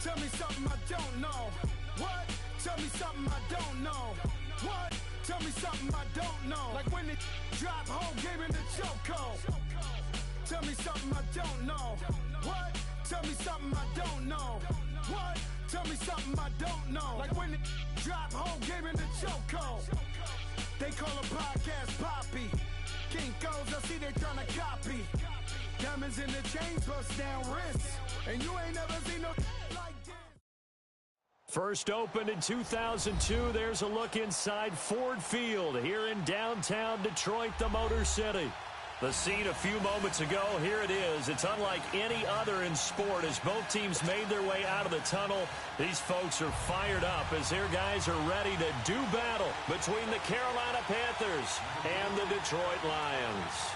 Tell me something I don't know. What? Tell me something I don't know. What? Tell me something I don't know. Like when it drop whole game in the chokehold. Tell me something I don't know. What? Tell me something I don't know. What? Tell me something I don't know. Like when it drop whole game in the chokehold. They call a podcast Poppy. Kinkos, I see they tryna copy. Diamonds in the chains, bust down wrists. And you ain't never seen no like this. First opened in 2002, there's a look inside Ford Field here in downtown Detroit, the Motor City. The scene a few moments ago, here it is. It's unlike any other in sport as both teams made their way out of the tunnel. These folks are fired up as their guys are ready to do battle between the Carolina Panthers and the Detroit Lions.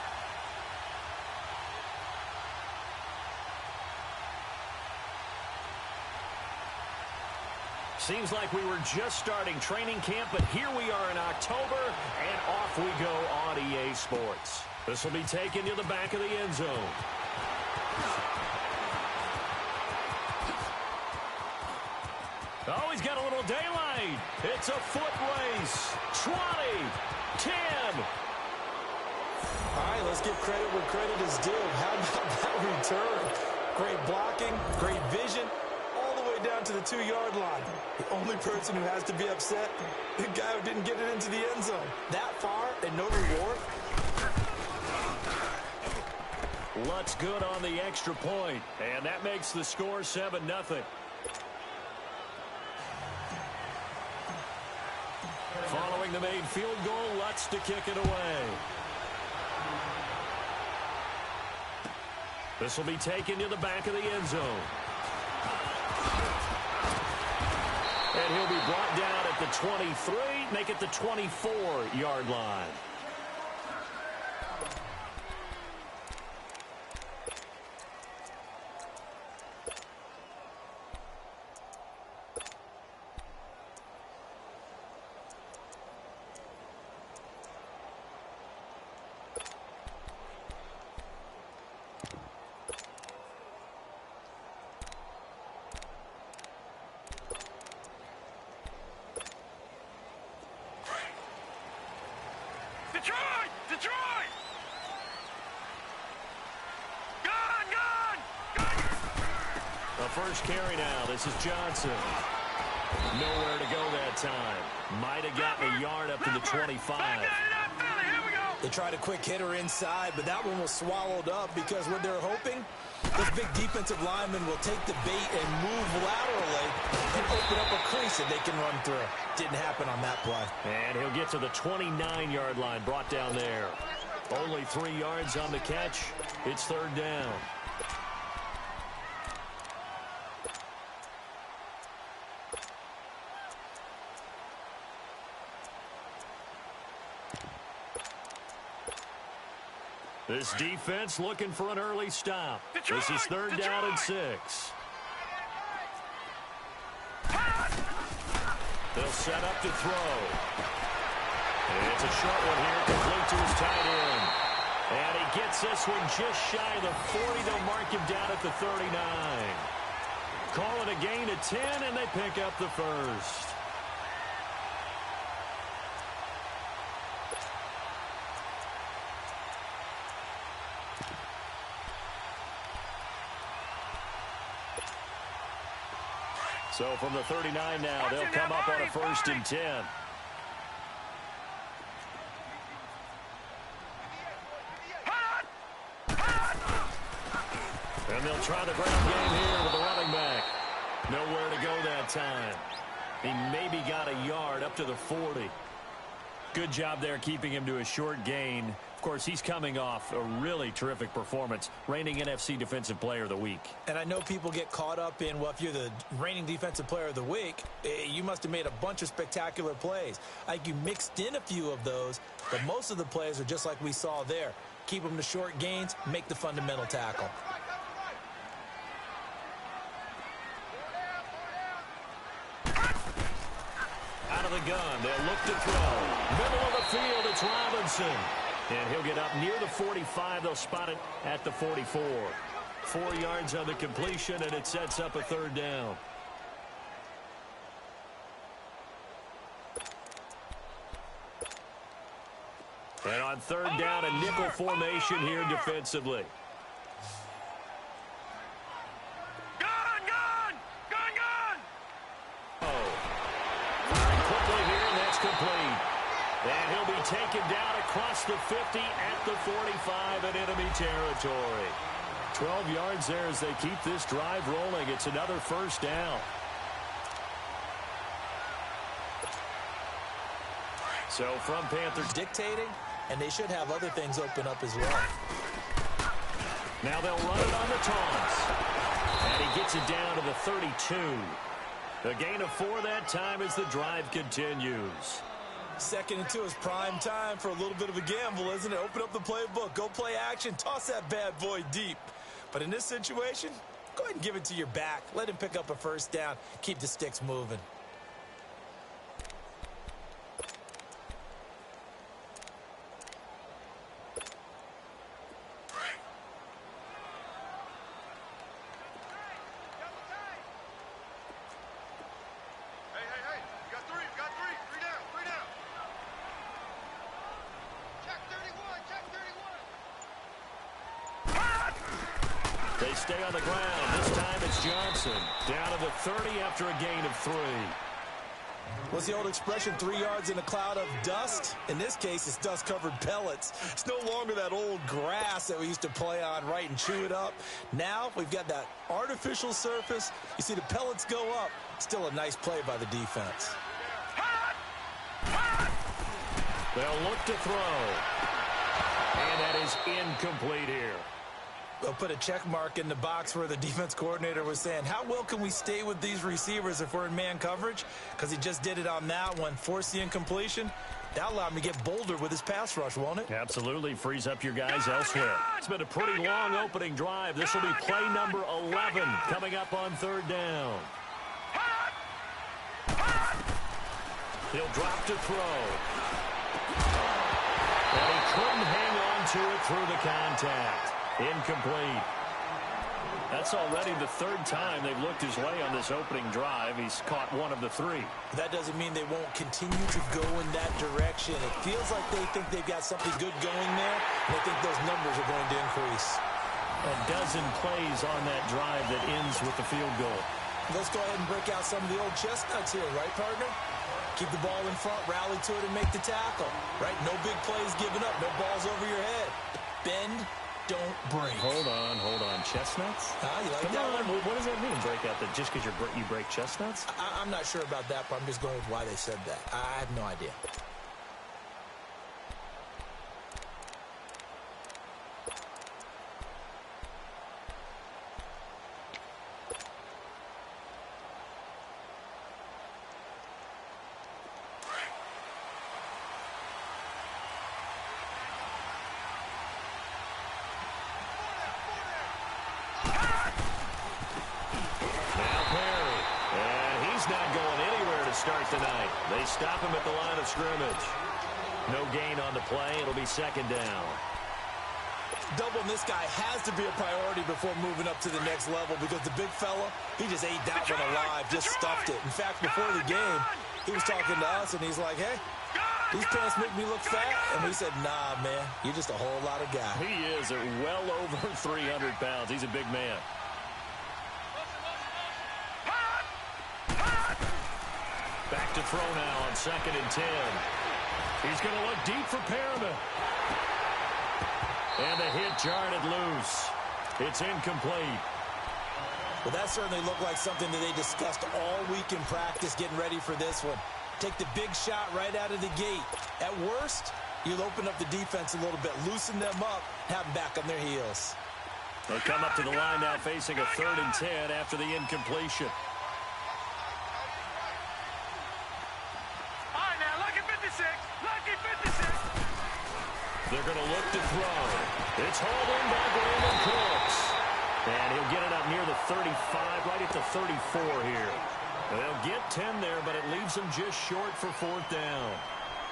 Seems like we were just starting training camp, but here we are in October, and off we go on EA Sports. This will be taken to the back of the end zone. Oh, he's got a little daylight. It's a foot race. 20, 10. All right, let's give credit where credit is due. How about that return? Great blocking, great vision, all the way down to the 2-yard line. The only person who has to be upset, the guy who didn't get it into the end zone. That far and no reward. Lutz good on the extra point, and that makes the score 7-0. Following the made field goal, Lutz to kick it away. This will be taken to the back of the end zone. And he'll be brought down at the 23, make it the 24-yard line. Detroit! Gone! The first carry now. This is Johnson. Nowhere to go that time. Might have gotten a yard up to the 25. They tried a quick hitter inside, but that one was swallowed up because what they're hoping, this big defensive lineman will take the bait and move laterally and open up a crease that they can run through. Didn't happen on that play. And he'll get to the 29-yard line, brought down there. Only 3 yards on the catch. It's third down. This defense looking for an early stop. This is third down and 6. They'll set up to throw. It's a short one here, complete to his tight end. And he gets this one just shy of the 40. They'll mark him down at the 39. Call it a gain of 10, and they pick up the first. So from the 39 now, they'll come up on a first and 10. And they'll try the ground game here with the running back. Nowhere to go that time. He maybe got a yard up to the 40. Good job there keeping him to a short gain. Of course, he's coming off a really terrific performance, reigning NFC Defensive Player of the Week. And I know people get caught up in, well, if you're the reigning Defensive Player of the Week, you must have made a bunch of spectacular plays. I think you mixed in a few of those, but most of the plays are just like we saw there. Keep them to short gains, make the fundamental tackle. Out of the gun, they'll look to throw. Middle of the field, it's Robinson. And he'll get up near the 45. They'll spot it at the 44. 4 yards on the completion, and it sets up a third down. And on third down, a nickel formation here defensively. Gun, gun! Gun, gun! Very quickly here, and that's complete. And he'll be taken down across the 50 at the 45 in enemy territory. 12 yards there as they keep this drive rolling. It's another first down. So from Panthers dictating, and they should have other things open up as well. Now they'll run it on the taunts. And he gets it down to the 32. A gain of 4 that time as the drive continues. 2nd and 2 is prime time for a little bit of a gamble, isn't it? Open up the playbook, go play action, toss that bad boy deep. But in this situation, go ahead and give it to your back. Let him pick up a first down. Keep the sticks moving. They stay on the ground. This time it's Johnson. Down to the 30 after a gain of 3. What's the old expression, 3 yards in a cloud of dust? In this case, it's dust-covered pellets. It's no longer that old grass that we used to play on, right, and chew it up. Now we've got that artificial surface. You see the pellets go up. Still a nice play by the defense. They'll look to throw. And that is incomplete here. They'll put a check mark in the box where the defense coordinator was saying, how well can we stay with these receivers if we're in man coverage? Because he just did it on that one, forced the incompletion. That allowed him to get bolder with his pass rush, won't it? Absolutely. Frees up your guys elsewhere. It's been a pretty long opening drive. This will be play number 11 coming up on third down. He'll drop to throw. And he couldn't hang on to it through the contact. Incomplete. That's already the 3rd time they've looked his way on this opening drive. He's caught 1 of the 3. That doesn't mean they won't continue to go in that direction. It feels like they think they've got something good going there, and I think those numbers are going to increase. A dozen plays on that drive that ends with the field goal. Let's go ahead and break out some of the old chestnuts here, right, partner? Keep the ball in front, rally to it, and make the tackle, right? No big plays given up, no balls over your head. Bend, don't break. Hold on. Chestnuts? You like Come that on. one? What does that mean, break out? That just because you break chestnuts? I'm not sure about that, but I'm just going with why they said that. I have no idea. Start tonight. They stop him at the line of scrimmage. No gain on the play. It'll be 2nd down. Doubling this guy has to be a priority before moving up to the next level because the big fella, he just ate that one alive, just stuffed it. In fact, before the game, he was talking to us, and he's like, hey, these pants make me look fat. And we said, nah, man, you're just a whole lot of guy. He is at well over 300 pounds. He's a big man. Back to throw now on 2nd and 10. He's going to look deep for Perriman. And the hit jarred it loose. It's incomplete. Well, that certainly looked like something that they discussed all week in practice getting ready for this one. Take the big shot right out of the gate. At worst, you'll open up the defense a little bit, loosen them up, have them back on their heels. They come up to the line now facing a 3rd and 10 after the incompletion. They're going to look to throw. It's hauled in by Brandon Cooks. And he'll get it up near the 35, right at the 34 here. They'll get 10 there, but it leaves them just short for 4th down.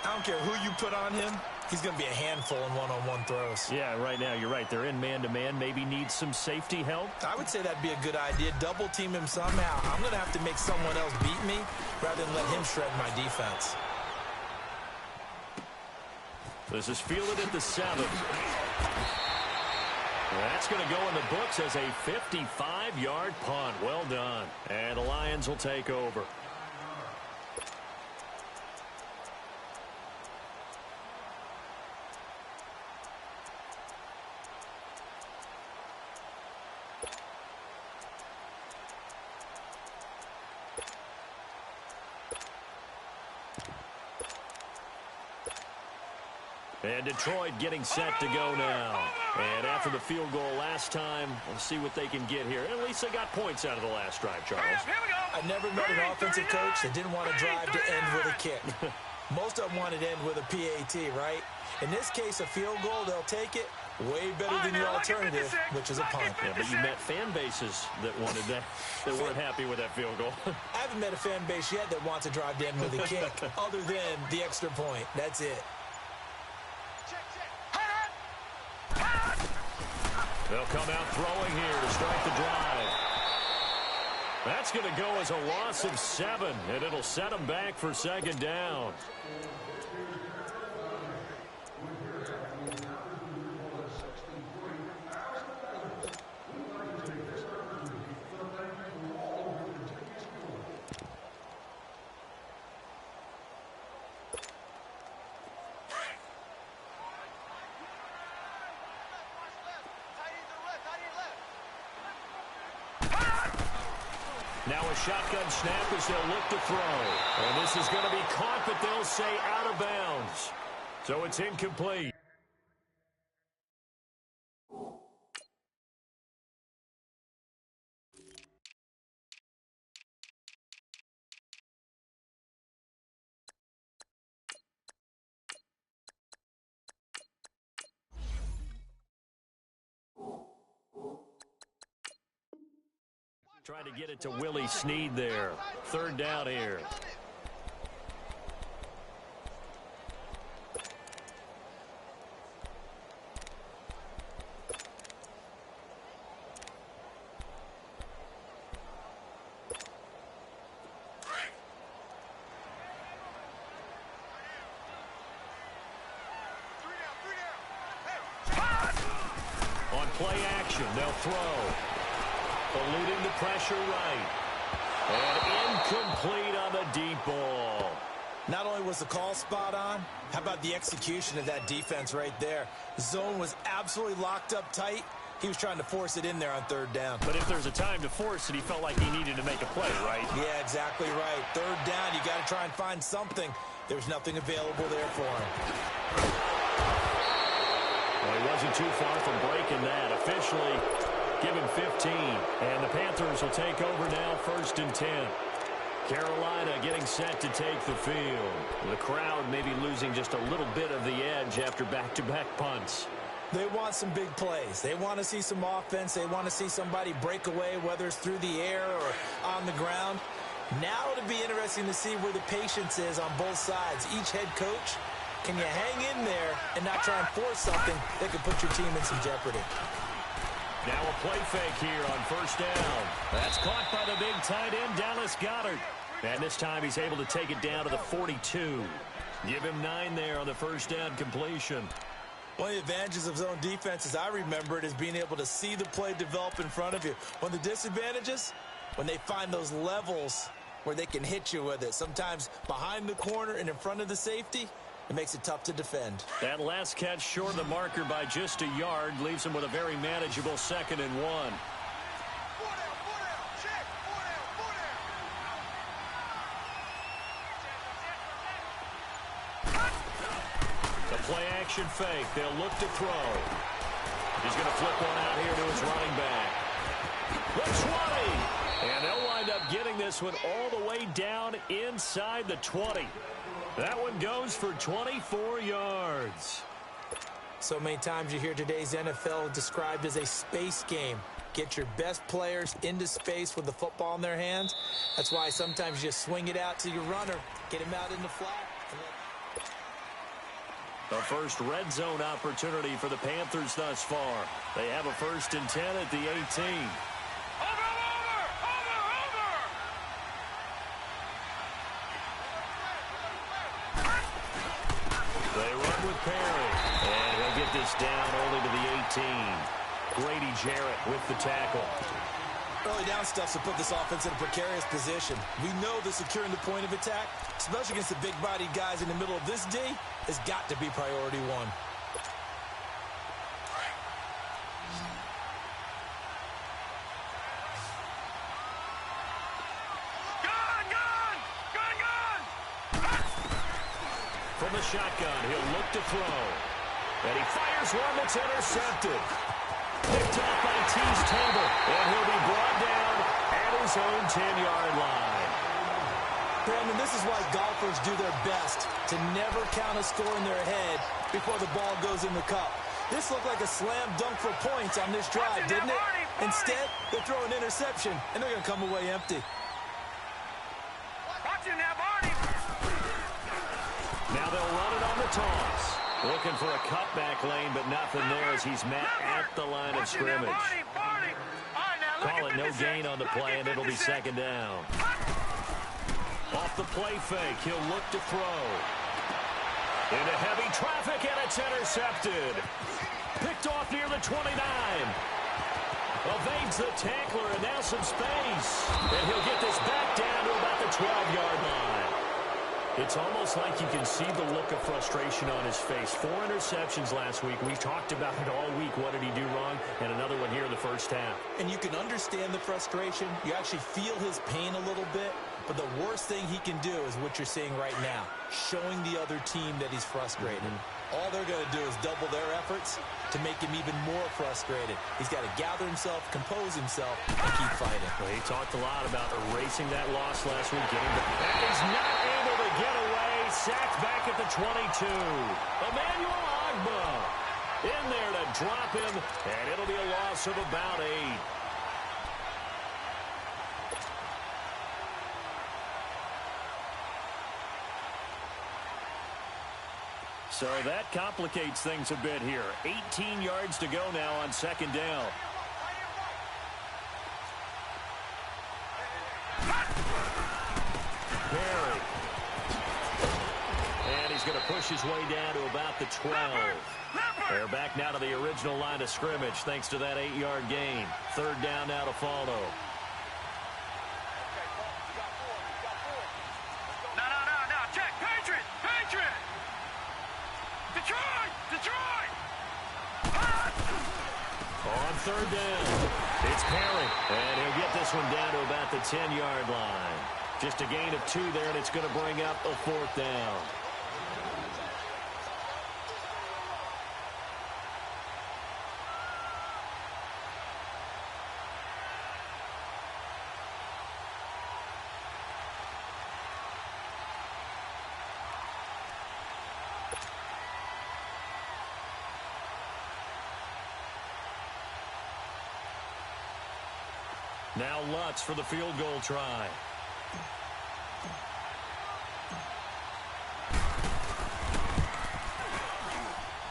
I don't care who you put on him. He's going to be a handful in one-on-one throws. Yeah, right now, you're right. They're in man-to-man. Maybe needs some safety help. I would say that'd be a good idea. Double team him somehow. I'm going to have to make someone else beat me rather than let him shred my defense. This is fielded at the 7. That's going to go in the books as a 55-yard punt. Well done. And the Lions will take over. And Detroit getting set to go now. And after the field goal last time, let's see what they can get here. At least they got points out of the last drive, Charles. I never met an offensive coach that didn't want to drive to end with a kick. Most of them wanted to end with a PAT, right? In this case, a field goal, they'll take it. Way better than the alternative, which is a punt. Yeah, but you met fan bases that wanted that, that weren't happy with that field goal. I haven't met a fan base yet that wants to drive to end with a kick, other than the extra point. That's it. They'll come out throwing here to start the drive. That's going to go as a loss of 7, and it'll set them back for second down. Now a shotgun snap as they'll look to throw. And this is going to be caught, but they'll say out of bounds. So it's incomplete. Trying to get it to Willie Snead there. Third down here. On play action, they'll throw. Eluding the pressure right. And incomplete on the deep ball. Not only was the call spot on, how about the execution of that defense right there? The zone was absolutely locked up tight. He was trying to force it in there on third down. But if there's a time to force it, he felt like he needed to make a play, right? Yeah, exactly right. Third down, you got to try and find something. There's nothing available there for him. Well, he wasn't too far from breaking that. Officially, give him 15. And the Panthers will take over now, 1st and 10. Carolina getting set to take the field. The crowd maybe losing just a little bit of the edge after back-to-back punts. They want some big plays. They want to see some offense. They want to see somebody break away, whether it's through the air or on the ground. Now it'll be interesting to see where the patience is on both sides. Each head coach, can you hang in there and not try and force something that could put your team in some jeopardy? Now a play fake here on 1st down. That's caught by the big tight end, Dallas Goedert. And this time he's able to take it down to the 42. Give him 9 there on the 1st down completion. One of the advantages of zone defense, as I remember it, is being able to see the play develop in front of you. One of the disadvantages, when they find those levels where they can hit you with it. Sometimes behind the corner and in front of the safety, it makes it tough to defend. That last catch short of the marker by just a yard leaves him with a very manageable 2nd and 1. Play action fake. They'll look to throw. He's going to flip one out here to his running back. The 20. And they'll wind up getting this one all the way down inside the 20. That one goes for 24 yards. So many times you hear today's NFL described as a space game. Get your best players into space with the football in their hands. That's why sometimes you swing it out to your runner, get him out in the flat. The first red zone opportunity for the Panthers thus far. They have a 1st and 10 at the 18. Over! They run with Perry. this down only to the 18. Grady Jarrett with the tackle. Early down stuff to put this offense in a precarious position. We know that securing the point of attack, especially against the big-bodied guys in the middle of this D, has got to be priority one. From the shotgun, he'll look to throw. And he fires one that's intercepted. Picked off by T's Table, and he'll be brought down at his own 10-yard line. Brandon, this is why golfers do their best to never count a score in their head before the ball goes in the cup. This looked like a slam dunk for points on this drive, didn't it? Instead, they throw an interception, and they're going to come away empty. Now they'll run it on the toss. Looking for a cutback lane, but nothing there as he's met at the line of scrimmage. Call it no gain on the play, and it'll be second down. Off the play fake, he'll look to throw. Into heavy traffic, and it's intercepted. Picked off near the 29. Evades the tackler, and now some space. And he'll get this back down to about the 12-yard line. It's almost like you can see the look of frustration on his face. 4 interceptions last week. We talked about it all week. What did he do wrong? And another one here in the first half. And you can understand the frustration. You actually feel his pain a little bit. But the worst thing he can do is what you're seeing right now, showing the other team that he's frustrated. All they're going to do is double their efforts to make him even more frustrated. He's got to gather himself, compose himself, and keep fighting. Well, he talked a lot about erasing that loss last week. And he's not able to get away. Sacked back at the 22. Emmanuel Agba in there to drop him, and it'll be a loss of about 8. So that complicates things a bit here. 18 yards to go now on second down. Perry. And he's going to push his way down to about the 12. They're back now to the original line of scrimmage thanks to that 8-yard gain. Third down now to follow. On third down, it's Perry, and he'll get this one down to about the 10-yard line. Just a gain of 2 there, and it's going to bring up a 4th down. Now Lutz for the field goal try.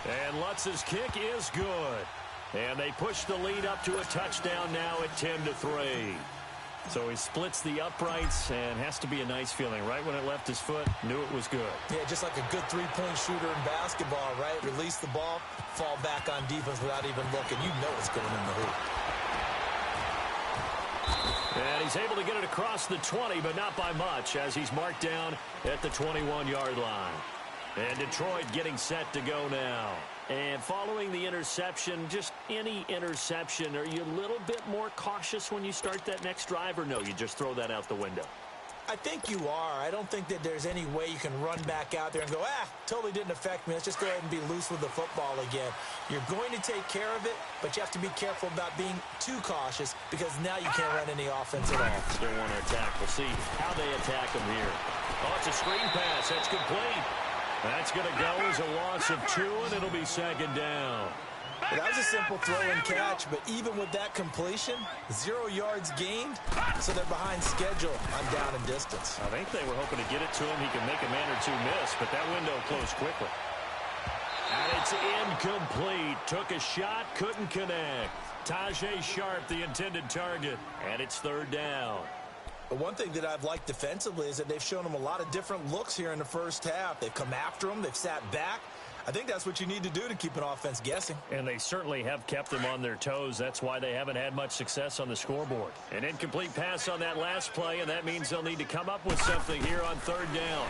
And Lutz's kick is good. And they push the lead up to a touchdown now at 10-3. So he splits the uprights and has to be a nice feeling. Right when it left his foot, knew it was good. Yeah, just like a good three-point shooter in basketball, right? Release the ball, fall back on defense without even looking. You know it's going in the hoop. And he's able to get it across the 20, but not by much, as he's marked down at the 21-yard line. And Detroit getting set to go now. And following the interception, just any interception, are you a little bit more cautious when you start that next drive, or no, you just throw that out the window? I think you are. I don't think that there's any way you can run back out there and go, totally didn't affect me. Let's just go ahead and be loose with the football again. You're going to take care of it, but you have to be careful about being too cautious because now you can't run any offense at all. Still want to attack. We'll see how they attack them here. Oh, it's a screen pass. That's complete. That's going to go as a loss of 2, and it'll be second down. Well, that was a simple throw and catch, but even with that completion, 0 yards gained, so they're behind schedule on down and distance. I think they were hoping to get it to him. He can make a man or 2 miss, but that window closed quickly. And it's incomplete. Took a shot, couldn't connect. Tajay Sharp, the intended target, and it's third down. But one thing that I've liked defensively is that they've shown them a lot of different looks here in the first half. They've come after them. They've sat back. I think that's what you need to do to keep an offense guessing. And they certainly have kept them on their toes. That's why they haven't had much success on the scoreboard. An incomplete pass on that last play, and that means they'll need to come up with something here on third down.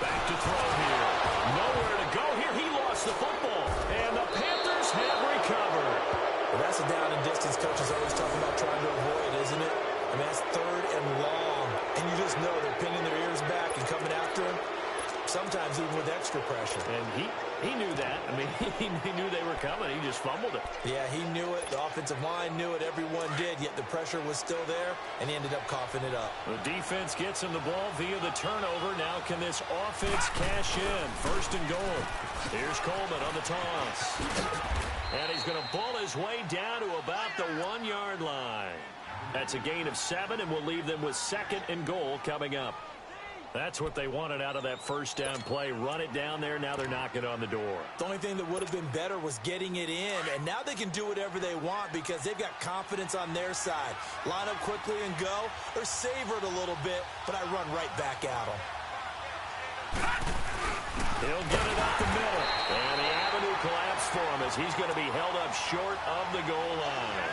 Back to throw here. Nowhere to go here. He lost the football, and the Panthers have recovered. Well, that's a down and distance coaches always talk about trying to avoid, isn't it? I mean, that's third and long, and you just know they're pinning their ears back and coming after him. Sometimes even with extra pressure. And he knew that. I mean, he knew they were coming. He just fumbled it. Yeah, he knew it. The offensive line knew it. Everyone did, yet the pressure was still there, and he ended up coughing it up. The defense gets him the ball via the turnover. Now can this offense cash in? First and goal. Here's Coleman on the toss. And he's going to bull his way down to about the 1-yard line. That's a gain of 7, and will leave them with second and goal coming up. That's what they wanted out of that first down play. Run it down there. Now they're knocking on the door. The only thing that would have been better was getting it in, and now they can do whatever they want because they've got confidence on their side. Line up quickly and go, or savor it a little bit, but I run right back at them. He'll get it up the middle, and the avenue collapsed for him as he's going to be held up short of the goal line.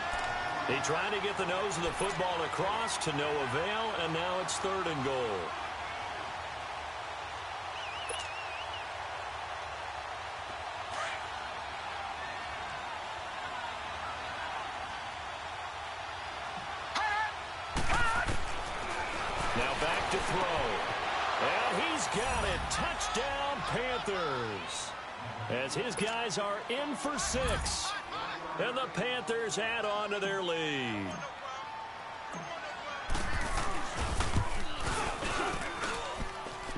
They tried to get the nose of the football across to no avail, and now it's third and goal. Now back to throw. And he's got it. Touchdown, Panthers. As his guys are in for 6. And the Panthers add on to their lead.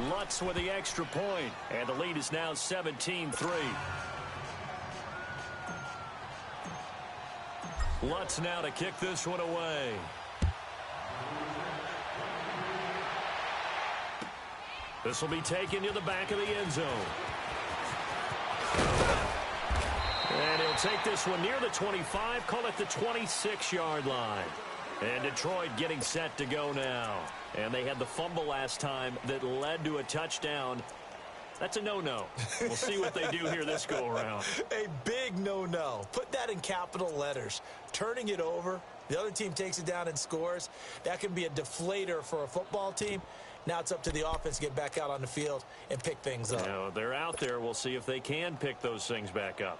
Lutz with the extra point. And the lead is now 17-3. Lutz now to kick this one away. This will be taken to the back of the end zone. And he'll take this one near the 25, call it the 26-yard line. And Detroit getting set to go now. And they had the fumble last time that led to a touchdown. That's a no-no. We'll see what they do here this go-around. A big no-no. Put that in capital letters. Turning it over, the other team takes it down and scores. That can be a deflator for a football team. Now it's up to the offense to get back out on the field and pick things up. You know, they're out there. We'll see if they can pick those things back up.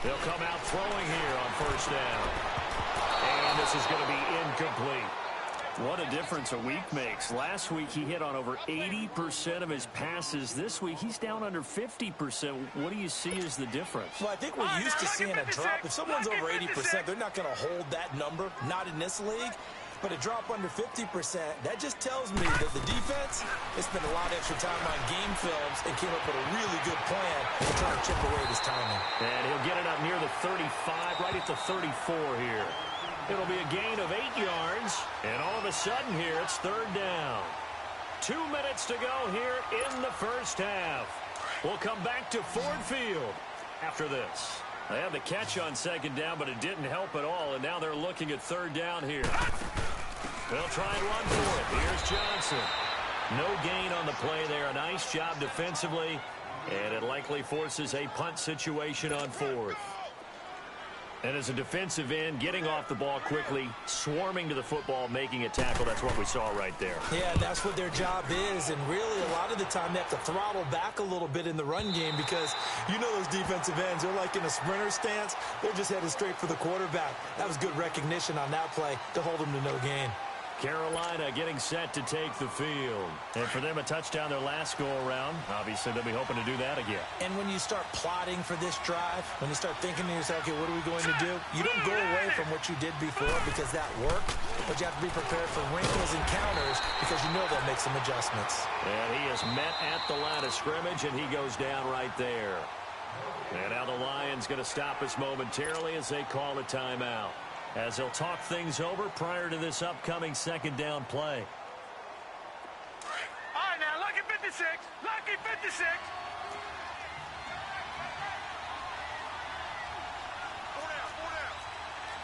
They'll come out throwing here on first down. And this is going to be incomplete. What a difference a week makes. Last week he hit on over 80% of his passes. This week he's down under 50%. What do you see as the difference? Well, I think we're used to seeing a drop. If someone's over 80%, they're not going to hold that number. Not in this league. But a drop under 50%, that just tells me that the defense has spent a lot of extra time on game films and came up with a really good plan to try and chip away at his timing. And he'll get it up near the 35, right at the 34 here. It'll be a gain of 8 yards, and all of a sudden here it's third down. 2 minutes to go here in the first half. We'll come back to Ford Field after this. They had the catch on second down, but it didn't help at all, and now they're looking at third down here. They'll try and run for it. Here's Johnson. No gain on the play there. A nice job defensively, and it likely forces a punt situation on fourth. And as a defensive end, getting off the ball quickly, swarming to the football, making a tackle, that's what we saw right there. Yeah, that's what their job is, and really a lot of the time they have to throttle back a little bit in the run game because you know those defensive ends, they're like in a sprinter stance. They're just headed straight for the quarterback. That was good recognition on that play to hold them to no gain. Carolina getting set to take the field. And for them, a touchdown their last go-around. Obviously, they'll be hoping to do that again. And when you start plotting for this drive, when you start thinking to yourself, okay, what are we going to do? You don't go away from what you did before because that worked, but you have to be prepared for wrinkles and counters because you know they'll make some adjustments. And he is met at the line of scrimmage, and he goes down right there. And now the Lions going to stop us momentarily as they call a timeout, as they'll talk things over prior to this upcoming second down play. Lucky 56.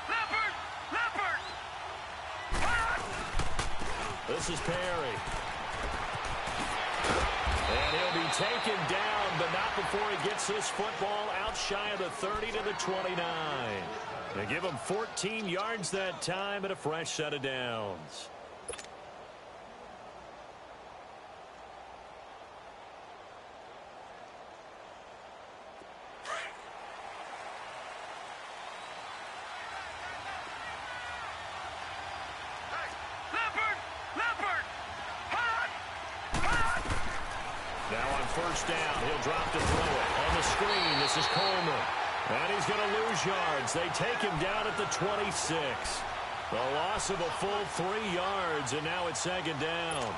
Leopard. This is Perry. And he'll be taken down, but not before he gets this football out shy of the 30 to the 29. They give him 14 yards that time and a fresh set of downs. Now on first down, he'll drop to throw it. On the screen, this is Coleman. And he's going to lose yards. They take him down at the 26. The loss of a full 3 yards, and now it's second down.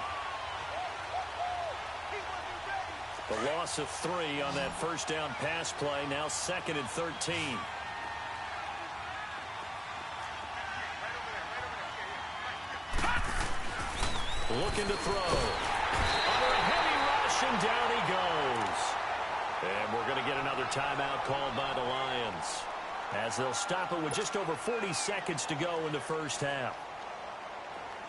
The loss of 3 on that first down pass play, now second and 13. Looking to throw. Under a heavy rush, and down he goes. And we're going to get another timeout called by the Lions, as they'll stop it with just over 40 seconds to go in the first half.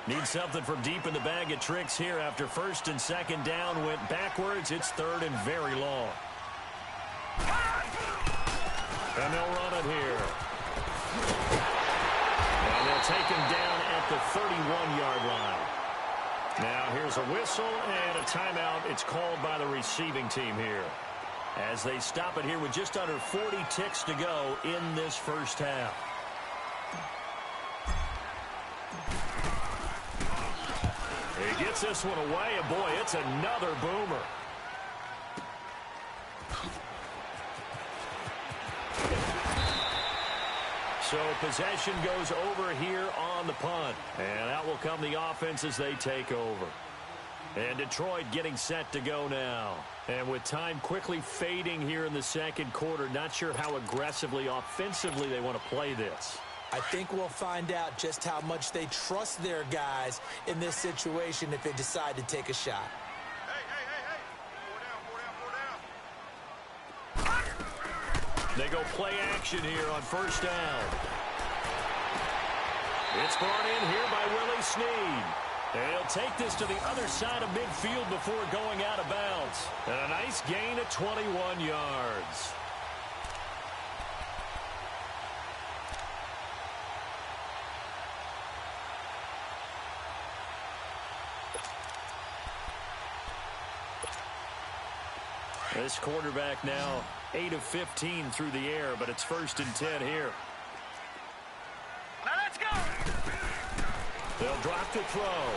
Need something from deep in the bag of tricks here after first and second down went backwards. It's third and very long. And they'll run it here. And they'll take him down at the 31-yard line. Now here's a whistle and a timeout. It's called by the receiving team here, as they stop it here with just under 40 ticks to go in this first half. He gets this one away, and boy, it's another boomer. So possession goes over here on the punt, and out will come the offense as they take over. And Detroit getting set to go now. And with time quickly fading here in the second quarter, not sure how aggressively, offensively they want to play this. I think we'll find out just how much they trust their guys in this situation if they decide to take a shot. They go play action here on first down. It's brought in here by Willie Snead. They'll take this to the other side of midfield before going out of bounds. And a nice gain of 21 yards. This quarterback now 8 of 15 through the air, but it's first and 10 here. Now let's go. They'll drop to throw.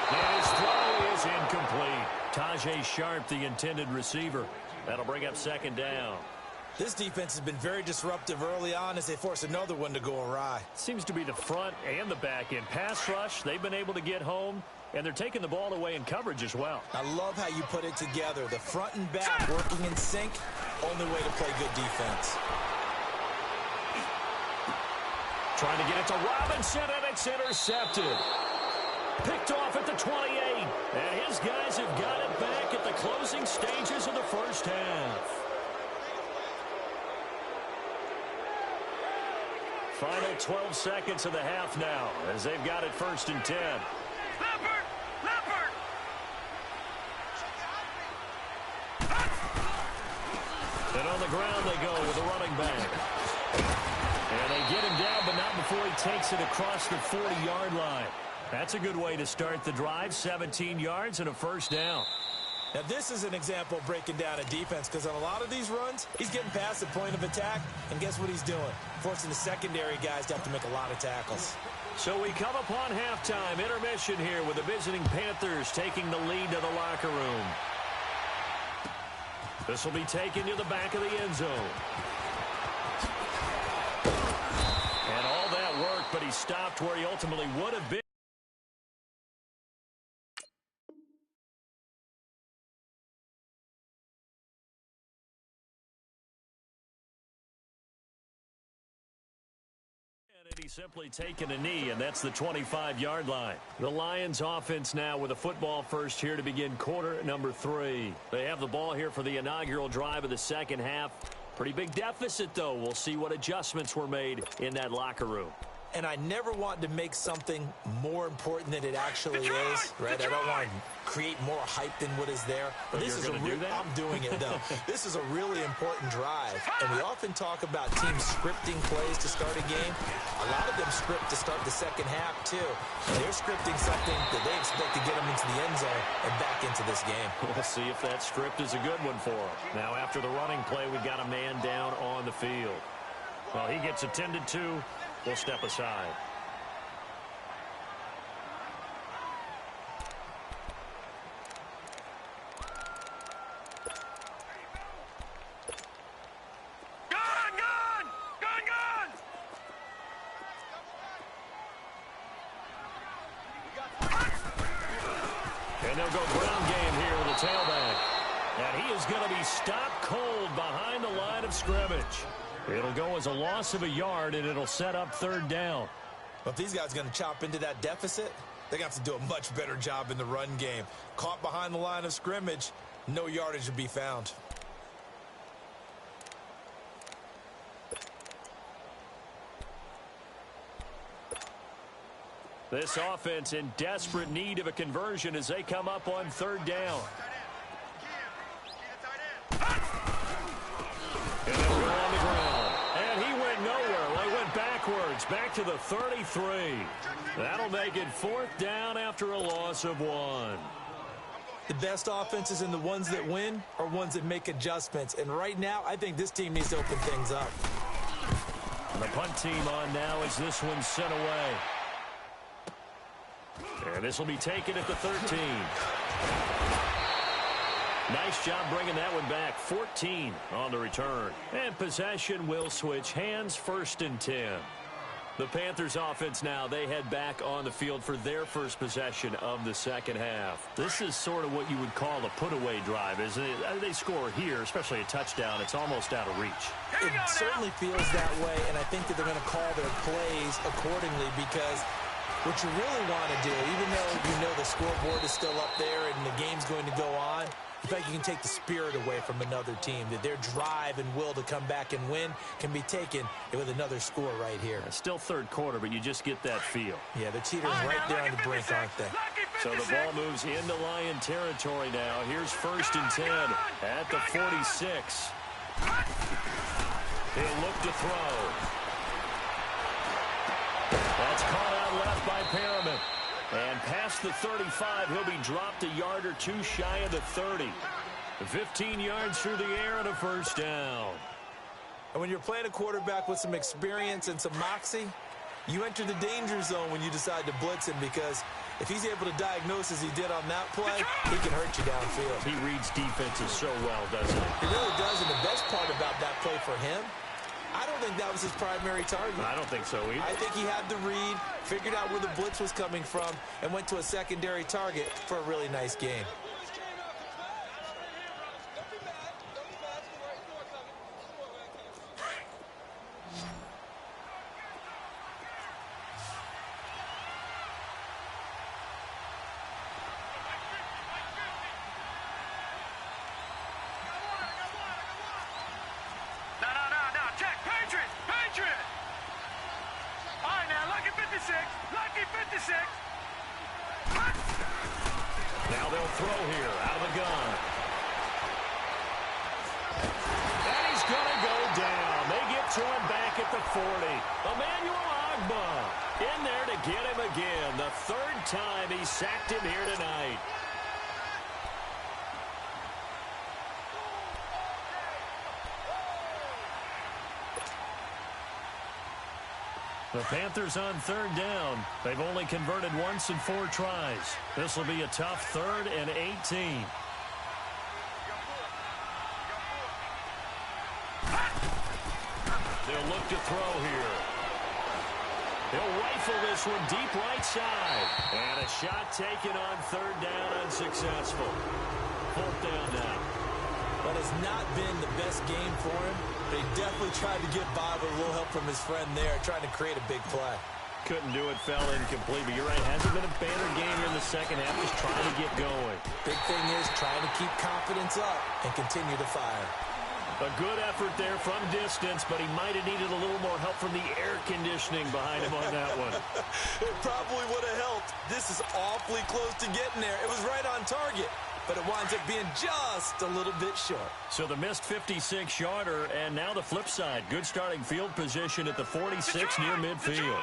And his throw is incomplete. Tajay Sharp, the intended receiver. That'll bring up second down. This defense has been very disruptive early on as they force another one to go awry. Seems to be the front and the back end. Pass rush, they've been able to get home, and they're taking the ball away in coverage as well. I love how you put it together. The front and back working in sync. Only way to play good defense. Trying to get it to Robinson, and it's intercepted. Picked off at the 28. And his guys have got it back at the closing stages of the first half. Final 12 seconds of the half now, as they've got it first and 10. Leopard. And on the ground they go with a running back. And they get him down, but not before he takes it across the 40-yard line. That's a good way to start the drive. 17 yards and a first down. Now, this is an example of breaking down a defense, because on a lot of these runs, he's getting past the point of attack, and guess what he's doing? Forcing the secondary guys to have to make a lot of tackles. So we come upon halftime intermission here with the visiting Panthers taking the lead to the locker room. This will be taken to the back of the end zone. And all that worked, but he stopped where he ultimately would have been. He's simply taken a knee, and that's the 25-yard line. The Lions offense now with a football first here to begin quarter number 3. They have the ball here for the inaugural drive of the second half. Pretty big deficit, though. We'll see what adjustments were made in that locker room. And I never want to make something more important than it actually is, right? I don't want to create more hype than what is there. But this is I'm doing it, though. This is a really important drive. And we often talk about teams scripting plays to start a game. A lot of them script to start the second half, too. And they're scripting something that they expect to get them into the end zone and back into this game. We'll see if that script is a good one for them. Now, after the running play, we've got a man down on the field. Well, he gets attended to. We'll step aside. Gun! And they'll go ground game here with a tailback. And he is going to be stopped cold behind the line of scrimmage. It'll go as a loss of a yard, and it'll set up third down. Well, if these guys are going to chop into that deficit, they're going to have to do a much better job in the run game. Caught behind the line of scrimmage, no yardage would be found. This offense in desperate need of a conversion as they come up on third down. And they'll go on the ground. And he went nowhere. Well, he went backwards, back to the 33. That'll make it fourth down after a loss of 1. The best offenses and the ones that win are ones that make adjustments. And right now, I think this team needs to open things up. And the punt team on now as this one's sent away. And this will be taken at the 13. Nice job bringing that one back. 14 on the return. And possession will switch hands, 1st and 10. The Panthers offense now, they head back on the field for their first possession of the second half. This is sort of what you would call a put-away drive, isn't it? They score here, especially a touchdown. It's almost out of reach. It certainly feels that way, and I think that they're going to call their plays accordingly because what you really want to do, even though you know the scoreboard is still up there and the game's going to go on, in fact, you can take the spirit away from another team, that their drive and will to come back and win can be taken with another score right here. Still third quarter, but you just get that feel. Yeah, the Cheaters right there on the brink, aren't they? So the ball moves into Lion territory now. Here's 1st and 10 at the 46. He'll look to throw. That's caught out left by Perriman. And past the 35, he'll be dropped a yard or two shy of the 30. 15 yards through the air and a first down. And when you're playing a quarterback with some experience and some moxie, you enter the danger zone when you decide to blitz him because if he's able to diagnose as he did on that play, he can hurt you downfield. He reads defenses so well, doesn't he? He really does, and the best part about that play for him, I don't think that was his primary target. I don't think so either. I think he had the read, figured out where the blitz was coming from, and went to a secondary target for a really nice game. Now they'll throw here out of the gun. And he's going to go down. They get to him back at the 40. Emmanuel Agba in there to get him again. The third time he sacked him here tonight. The Panthers on third down. They've only converted once in 4 tries. This will be a tough 3rd and 18. They'll look to throw here. He'll rifle this one deep right side. And a shot taken on third down, unsuccessful. 4th down now. But as has not been the best game for him, but he definitely tried to get by with a little help from his friend there, trying to create a big play. Couldn't do it, fell incomplete, but you're right, hasn't been a banner game here in the second half, just trying to get going. Big thing is trying to keep confidence up and continue to fire. A good effort there from distance, but he might have needed a little more help from the air conditioning behind him on that one. It probably would have helped. This is awfully close to getting there. It was right on target, but it winds up being just a little bit short. So the missed 56-yarder, and now the flip side. Good starting field position at the 46 near midfield.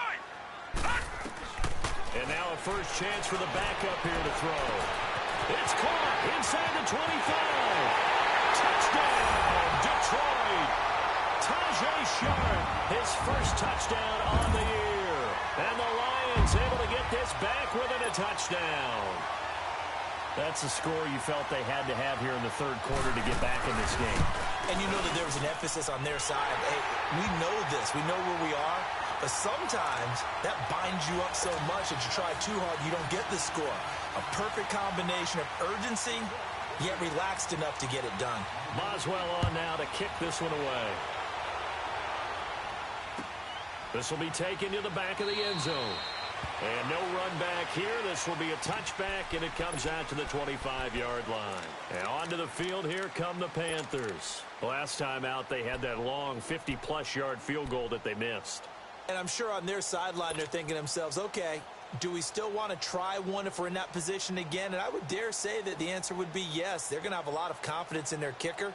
And now a first chance for the backup here to throw. It's caught inside the 25. Touchdown, Detroit. Tajay Sharp, his first touchdown on the year. And the Lions able to get this back within a touchdown. That's a score you felt they had to have here in the third quarter to get back in this game. And you know that there was an emphasis on their side. Hey, we know this. We know where we are. But sometimes that binds you up so much that you try too hard, you don't get the score. A perfect combination of urgency, yet relaxed enough to get it done. Boswell on now to kick this one away. This will be taken to the back of the end zone. And no run back here. This will be a touchback, and it comes out to the 25-yard line. And onto the field here come the Panthers. Last time out, they had that long 50-plus yard field goal that they missed. And I'm sure on their sideline they're thinking to themselves, okay, do we still want to try one if we're in that position again? And I would dare say that the answer would be yes. They're going to have a lot of confidence in their kicker.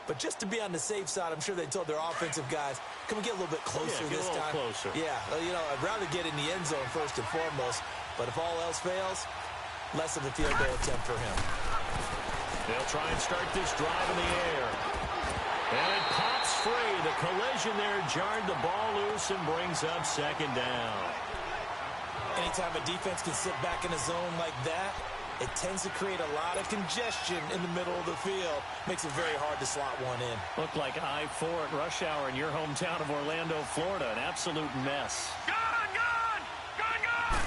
But just to be on the safe side, I'm sure they told their offensive guys, can we get a little bit closer this time? Closer. Yeah, you know, I'd rather get in the end zone first and foremost. But if all else fails, less of a field goal attempt for him. They'll try and start this drive in the air. And it pops free. The collision there jarred the ball loose and brings up second down. Anytime a defense can sit back in a zone like that, it tends to create a lot of congestion in the middle of the field. Makes it very hard to slot one in. Looked like I-4 at rush hour in your hometown of Orlando, Florida. An absolute mess. Gun, gun! Gun, gun!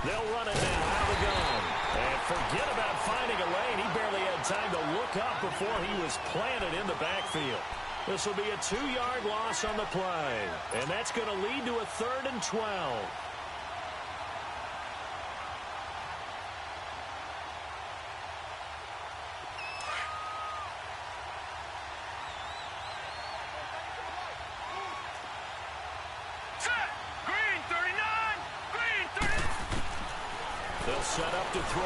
They'll run it now out of the gun. And forget about finding a lane. He barely had time to look up before he was planted in the backfield. This will be a 2-yard loss on the play. And that's going to lead to a 3rd and 12. They'll set up to throw.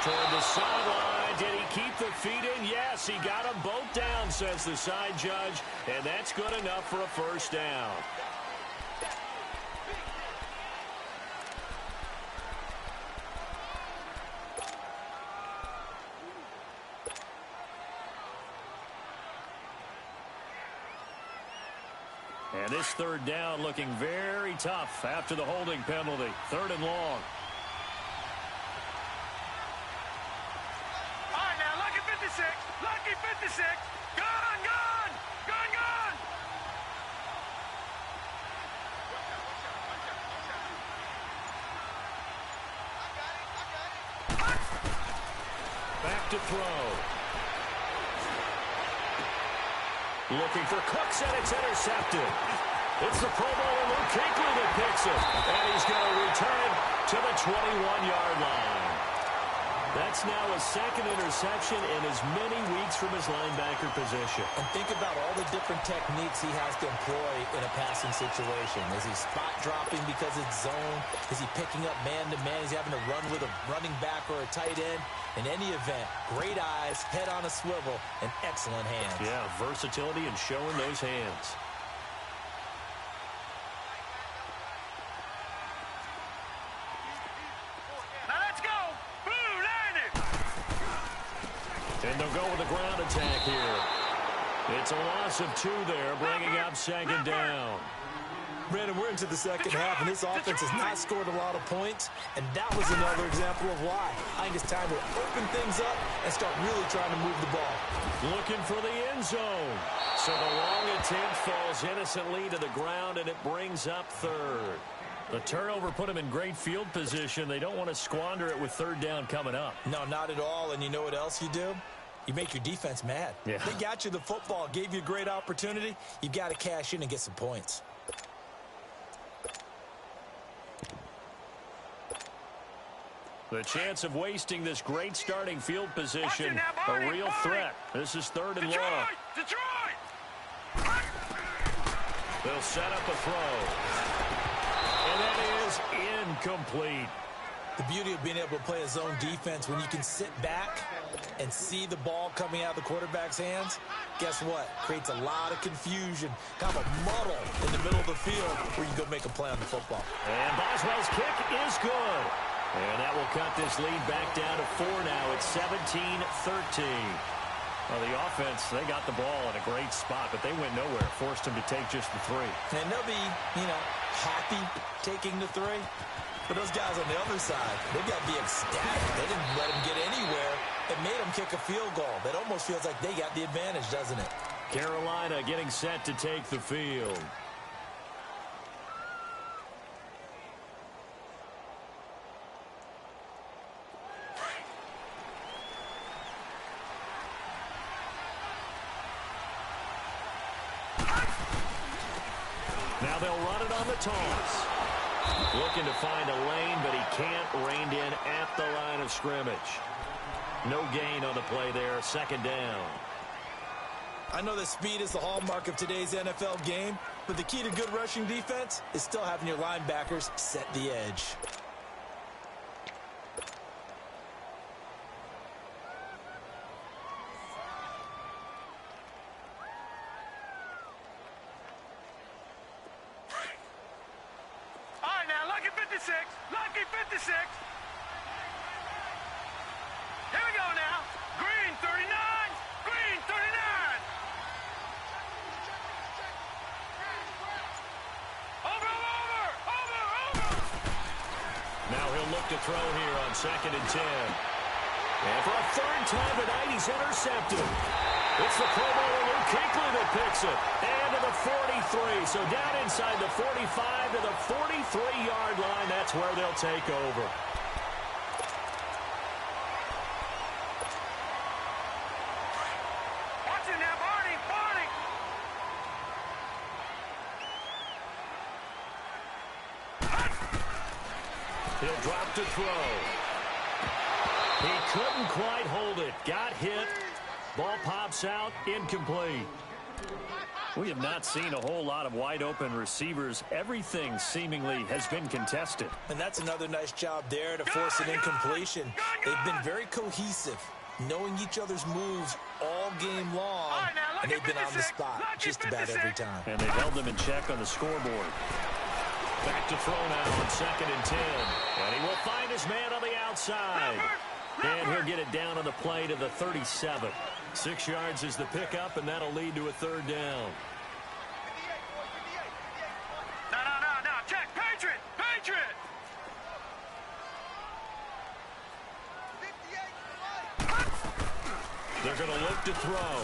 Toward the sideline. Did he keep the feet in? Yes, he got them both down, says the side judge. And that's good enough for a first down. And this 3rd down looking very tough after the holding penalty. 3rd and long. All right, now, lucky 56. Lucky 56. Gun, gun! Gun, gun! Back to throw. Looking for Cooks, and it's intercepted. It's the Pro Bowler Luke Kuechly that picks it. And he's going to return it to the 21-yard line. That's now a 2nd interception in as many weeks from his linebacker position. And think about all the different techniques he has to employ in a passing situation. Is he spot dropping because it's zone? Is he picking up man-to-man? Is he having to run with a running back or a tight end? In any event, great eyes, head on a swivel, and excellent hands. Yeah, versatility and showing those hands. Now let's go! Blue, landed! And they'll go with a ground attack here. It's a loss of 2 there, bringing up 2nd down. Brandon, we're into the second half, and this offense has not scored a lot of points, and that was another example of why. I think it's time to open things up and start really trying to move the ball. Looking for the end zone. So the long attempt falls innocently to the ground, and it brings up 3rd. The turnover put them in great field position. They don't want to squander it with third down coming up. No, not at all. And you know what else you do? You make your defense mad. Yeah. They got you the football, gave you a great opportunity. You got to cash in and get some points. The chance of wasting this great starting field position, a real threat. This is third and long. Detroit! They'll set up a throw. And that is incomplete. The beauty of being able to play a zone defense when you can sit back and see the ball coming out of the quarterback's hands, guess what? Creates a lot of confusion, kind of a muddle in the middle of the field where you go make a play on the football. And Boswell's kick is good. And that will cut this lead back down to 4 now. It's 17-13. Well, the offense, they got the ball in a great spot, but they went nowhere. Forced them to take just the 3. And they'll be, happy taking the 3. But those guys on the other side, they've got to be ecstatic. They didn't let them get anywhere. It made them kick a field goal. That almost feels like they got the advantage, doesn't it? Carolina getting set to take the field. Now they'll run it on the toss. Looking to find a lane, but he can't. Reined in at the line of scrimmage. No gain on the play there. Second down. I know that speed is the hallmark of today's NFL game, but the key to good rushing defense is still having your linebackers set the edge. Lucky 56. Here we go now. Green 39. Green 39. Over. Now he'll look to throw here on 2nd and 10. And for a third time tonight, he's intercepted. It's the Pro Bowler Luke Kuechly that picks it. And to the 43. So down inside the 45 to the 43-yard line. That's where they'll take over. Watch it now, Barney. He'll drop to throw. He couldn't quite hold it. Got hit. Ball pops out, incomplete. We have not seen a whole lot of wide-open receivers. Everything seemingly has been contested. And that's another nice job there to force an incompletion. They've been very cohesive, knowing each other's moves all game long, and they've been on the spot just about every time. And they've held them in check on the scoreboard. Back to throw now on 2nd and 10. And he will find his man on the outside. And he'll get it down on the play to the 37. 6 yards is the pickup, and that'll lead to a third down. No. Check. Patriot. They're going to look to throw.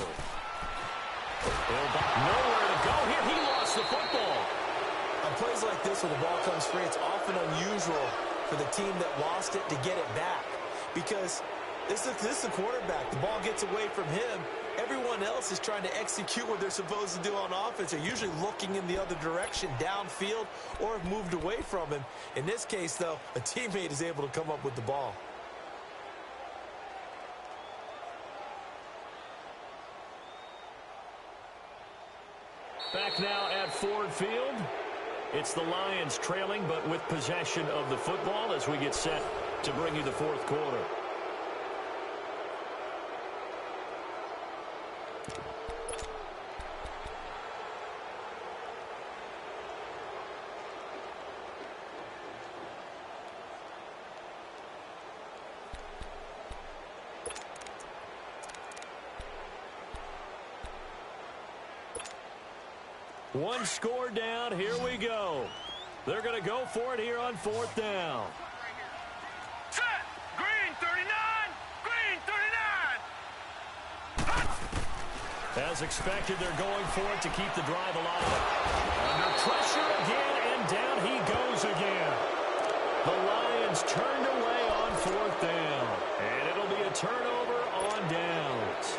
Nowhere to go here. He lost the football. On plays like this where the ball comes free, it's often unusual for the team that lost it to get it back. Because this is the quarterback. The ball gets away from him. Everyone else is trying to execute what they're supposed to do on offense. They're usually looking in the other direction, downfield, or have moved away from him. In this case, though, a teammate is able to come up with the ball. Back now at Ford Field. It's the Lions trailing, but with possession of the football as we get set to bring you the fourth quarter. One score down. Here we go. They're going to go for it here on 4th down. Set. Green 39. Green 39. As expected, they're going for it to keep the drive alive. Under pressure again, And down he goes again. The Lions turned away on 4th down. And it'll be a turnover on downs.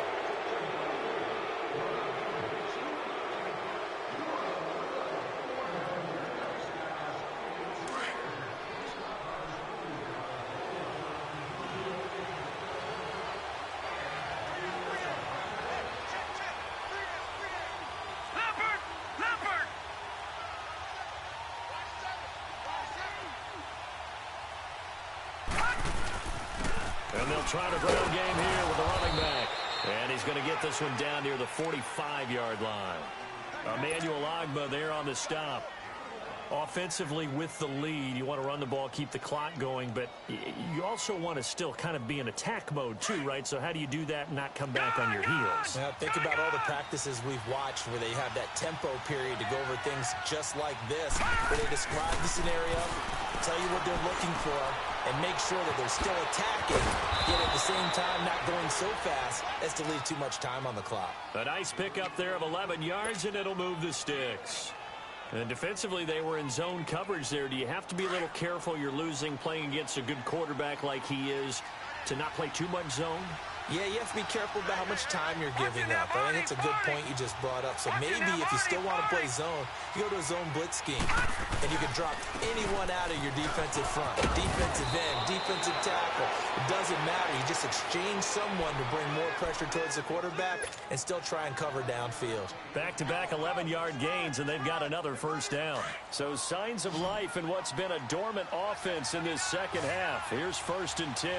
And they'll try to ground game here with the running back. And he's going to get this one down near the 45-yard line. Emmanuel Ogbah there on the stop. Offensively with the lead, you want to run the ball, keep the clock going, but you also want to still kind of be in attack mode too, right? So how do you do that and not come back on your heels? Now, think about all the practices we've watched where they have that tempo period to go over things just like this, where they describe the scenario, tell you what they're looking for, and make sure that they're still attacking, yet at the same time not going so fast as to leave too much time on the clock. A nice pickup there of 11 yards, and it'll move the sticks. And defensively, they were in zone coverage there. Do you have to be a little careful? You're losing, playing against a good quarterback like he is, to not play too much zone? Yeah, you have to be careful about how much time you're giving up. I think it's a good point you just brought up. So maybe if you still want to play zone, you go to a zone blitz scheme, and you can drop anyone out of your defensive front, defensive end, defensive tackle. It doesn't matter. You just exchange someone to bring more pressure towards the quarterback and still try and cover downfield. Back-to-back 11-yard gains, and they've got another first down. So signs of life in what's been a dormant offense in this second half. Here's 1st and 10.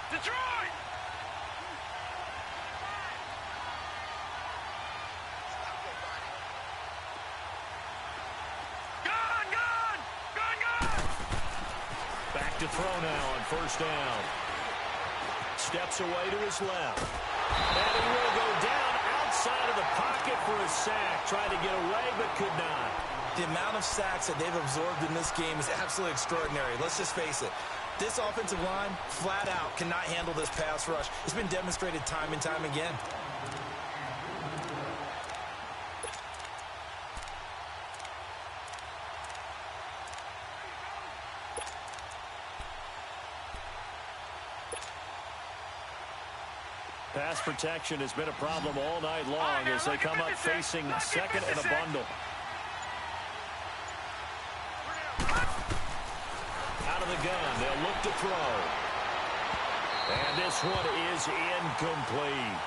Detroit! Gone! Back to throw now on 1st down. Steps away to his left. And he will go down outside of the pocket for a sack. Tried to get away, but could not. The amount of sacks that they've absorbed in this game is absolutely extraordinary. Let's just face it. This offensive line, flat out, cannot handle this pass rush. It's been demonstrated time and time again. Pass protection has been a problem all night long as they come up facing second and a bundle. Out of the gun, they'll look to throw. And this one is incomplete.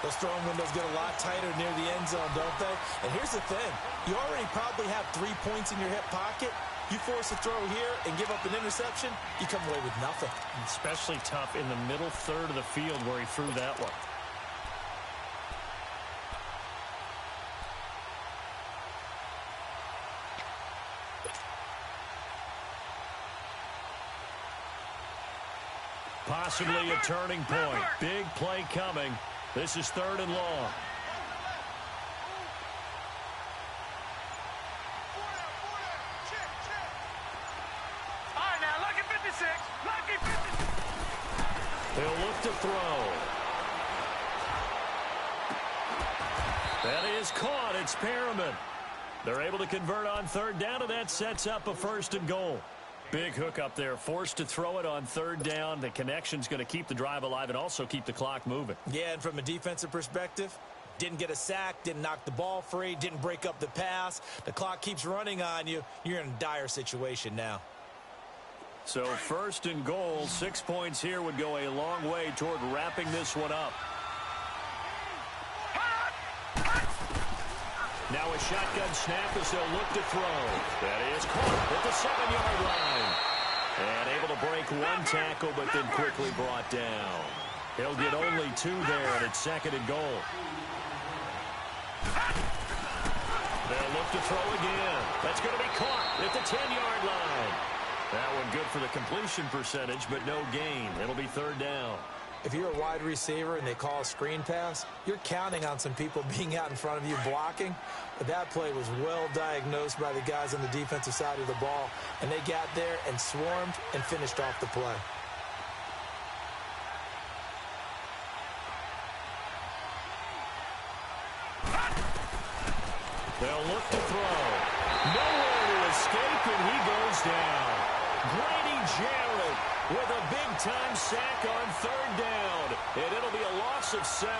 Those throwing windows get a lot tighter near the end zone, don't they? And here's the thing. You already probably have 3 points in your hip pocket. You force a throw here and give up an interception, you come away with nothing. Especially tough in the middle third of the field where he threw that one. Possibly a turning point. Big play coming. This is 3rd and long. They'll look to throw. That is caught. It's Perriman. They're able to convert on 3rd down, and that sets up a 1st and goal. Big hook up there. Forced to throw it on 3rd down. The connection's going to keep the drive alive and also keep the clock moving. Yeah, and from a defensive perspective, didn't get a sack, didn't knock the ball free, didn't break up the pass. The clock keeps running on you. You're in a dire situation now. So 1st and goal, 6 points here would go a long way toward wrapping this one up. Now a shotgun snap as they'll look to throw. That is caught at the 7-yard line. And able to break one tackle, but then quickly brought down. He'll get only 2 there, and it's 2nd and goal. They'll look to throw again. That's going to be caught at the 10-yard line. That one good for the completion percentage, but no gain. It'll be 3rd down. If you're a wide receiver and they call a screen pass, you're counting on some people being out in front of you blocking. But that play was well diagnosed by the guys on the defensive side of the ball, and they got there and swarmed and finished off the play. They'll look to throw. Nowhere to escape, and he goes down. Grady Jarrett with a big-time sack on third down, and it'll be a loss of 7.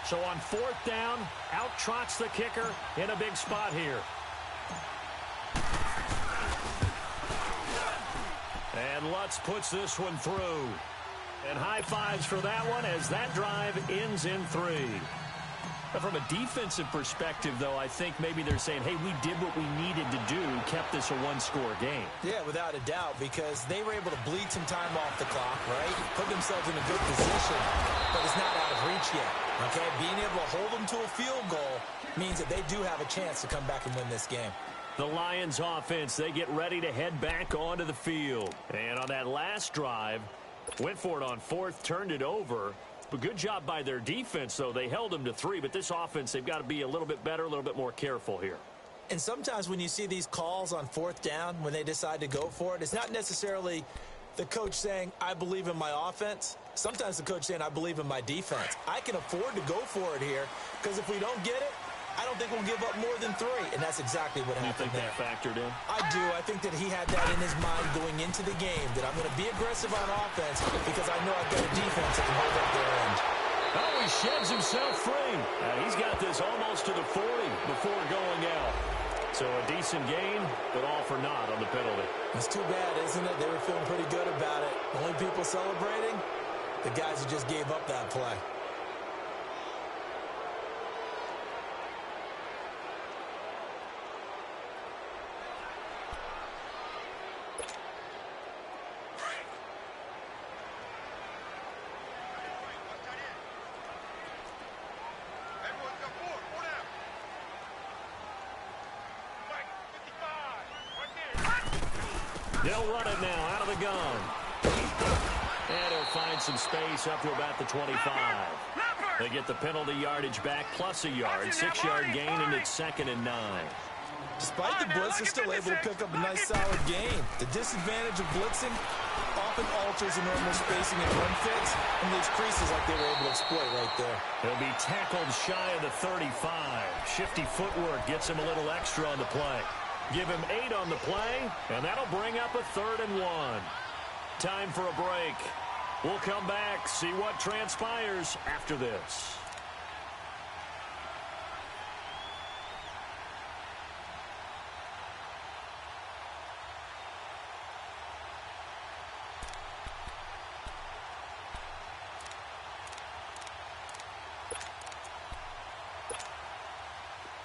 So on fourth down, out trots the kicker in a big spot here. And Lutz puts this one through. And high fives for that one as that drive ends in 3. But from a defensive perspective, though, I think maybe they're saying, hey, we did what we needed to do, kept this a one-score game. Yeah, without a doubt, because they were able to bleed some time off the clock, right? Put themselves in a good position, but it's not out of reach yet, okay? Being able to hold them to a field goal means that they do have a chance to come back and win this game. The Lions offense, they get ready to head back onto the field. And on that last drive, went for it on fourth, turned it over. But good job by their defense, though. They held them to 3, but this offense, they've got to be a little bit better, a little bit more careful here. And sometimes when you see these calls on fourth down, when they decide to go for it, it's not necessarily the coach saying, I believe in my offense. Sometimes the coach saying, I believe in my defense. I can afford to go for it here, because if we don't get it, I don't think we'll give up more than 3, and that's exactly what happened there. You think that factored in? I do. I think that he had that in his mind going into the game, that I'm going to be aggressive on offense because I know I've got a defense that can hold up their end. Oh, he sheds himself free. He's got this almost to the 40 before going out. So a decent gain, but all for naught on the penalty. It's too bad, isn't it? They were feeling pretty good about it. The only people celebrating, the guys who just gave up that play. They'll run it now out of the gun. And he'll find some space up to about the 25. They get the penalty yardage back plus a yard. 6-yard gain, and it's 2nd and 9. Despite the blitz, they're still able to pick up a nice, solid gain. The disadvantage of blitzing often alters the normal spacing and run fits, and leaves creases like they were able to exploit right there. He'll be tackled shy of the 35. Shifty footwork gets him a little extra on the play. Give him 8 on the play, and that'll bring up a 3rd and 1. Time for a break. We'll come back, see what transpires after this.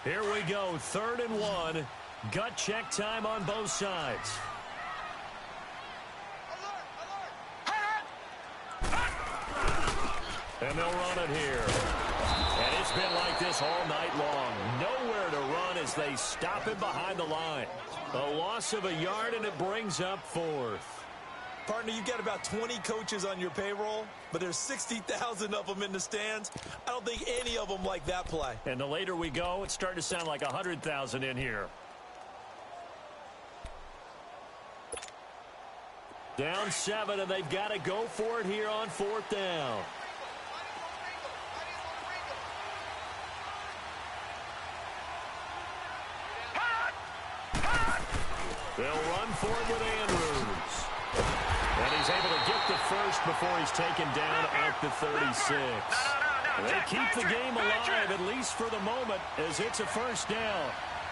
Here we go, 3rd and 1. Gut check time on both sides. And they'll run it here. And it's been like this all night long. Nowhere to run as they stop him behind the line. A loss of a yard, and it brings up 4th. Partner, you've got about 20 coaches on your payroll, but there's 60,000 of them in the stands. I don't think any of them like that play. And the later we go, it's starting to sound like 100,000 in here. Down 7, and they've got to go for it here on 4th down. They'll run for it with Andrews. And he's able to get the first before he's taken down at the 36. They keep the game alive, at least for the moment, as it's a 1st down.